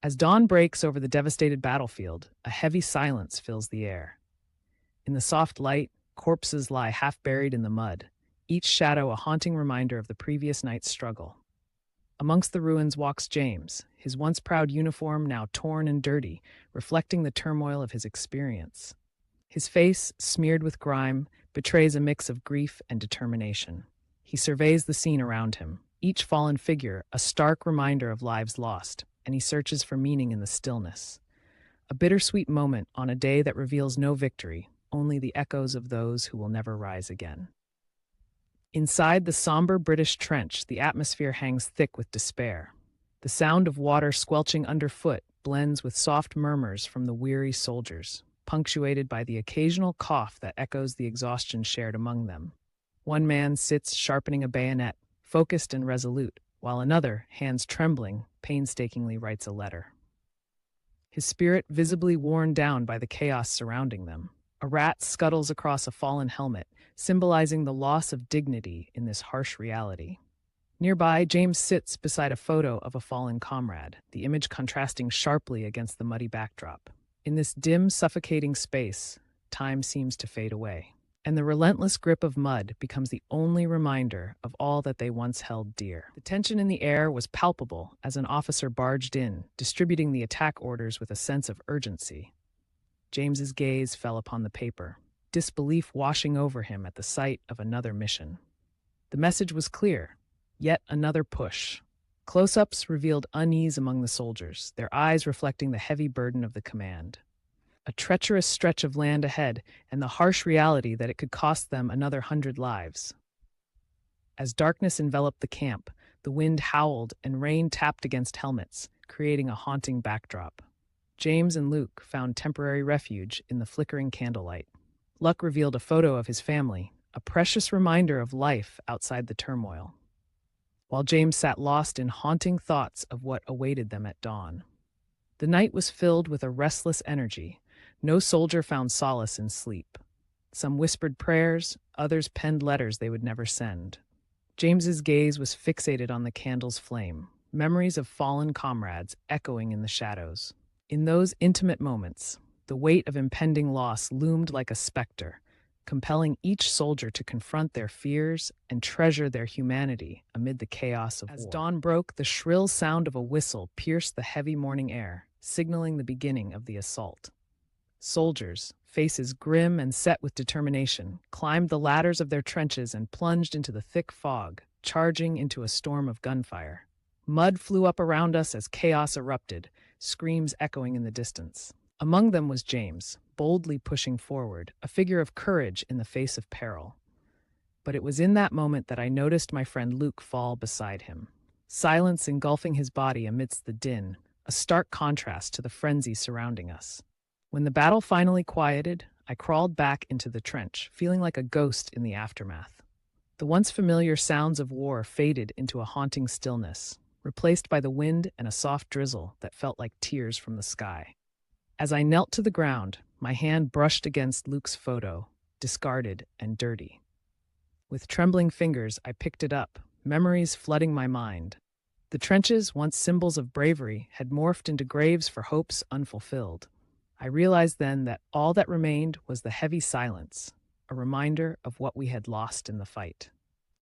As dawn breaks over the devastated battlefield, a heavy silence fills the air. In the soft light, corpses lie half buried in the mud, each shadow a haunting reminder of the previous night's struggle. Amongst the ruins walks James, his once proud uniform now torn and dirty, reflecting the turmoil of his experience. His face, smeared with grime, betrays a mix of grief and determination. He surveys the scene around him, each fallen figure a stark reminder of lives lost, and he searches for meaning in the stillness. A bittersweet moment on a day that reveals no victory, only the echoes of those who will never rise again. Inside the somber British trench, the atmosphere hangs thick with despair. The sound of water squelching underfoot blends with soft murmurs from the weary soldiers, punctuated by the occasional cough that echoes the exhaustion shared among them. One man sits sharpening a bayonet, focused and resolute, while another, hands trembling, painstakingly writes a letter. His spirit visibly worn down by the chaos surrounding them. A rat scuttles across a fallen helmet, symbolizing the loss of dignity in this harsh reality. Nearby, James sits beside a photo of a fallen comrade, the image contrasting sharply against the muddy backdrop. In this dim, suffocating space, time seems to fade away, and the relentless grip of mud becomes the only reminder of all that they once held dear. The tension in the air was palpable as an officer barged in, distributing the attack orders with a sense of urgency. James's gaze fell upon the paper, disbelief washing over him at the sight of another mission. The message was clear: yet another push. Close-ups revealed unease among the soldiers, their eyes reflecting the heavy burden of the command. A treacherous stretch of land ahead, and the harsh reality that it could cost them another 100 lives. As darkness enveloped the camp, the wind howled and rain tapped against helmets, creating a haunting backdrop. James and Luke found temporary refuge in the flickering candlelight. Luck revealed a photo of his family, a precious reminder of life outside the turmoil, while James sat lost in haunting thoughts of what awaited them at dawn. The night was filled with a restless energy. No soldier found solace in sleep. Some whispered prayers, others penned letters they would never send. James's gaze was fixated on the candle's flame, memories of fallen comrades echoing in the shadows. In those intimate moments, the weight of impending loss loomed like a specter, compelling each soldier to confront their fears and treasure their humanity amid the chaos of war. As dawn broke, the shrill sound of a whistle pierced the heavy morning air, signaling the beginning of the assault. Soldiers, faces grim and set with determination, climbed the ladders of their trenches and plunged into the thick fog, charging into a storm of gunfire. Mud flew up around us as chaos erupted, screams echoing in the distance. Among them was James, boldly pushing forward, a figure of courage in the face of peril. But it was in that moment that I noticed my friend Luke fall beside him, silence engulfing his body amidst the din, a stark contrast to the frenzy surrounding us. When the battle finally quieted, I crawled back into the trench, feeling like a ghost in the aftermath. The once familiar sounds of war faded into a haunting stillness, replaced by the wind and a soft drizzle that felt like tears from the sky. As I knelt to the ground, my hand brushed against Luke's photo, discarded and dirty. With trembling fingers, I picked it up, memories flooding my mind. The trenches, once symbols of bravery, had morphed into graves for hopes unfulfilled. I realized then that all that remained was the heavy silence, a reminder of what we had lost in the fight.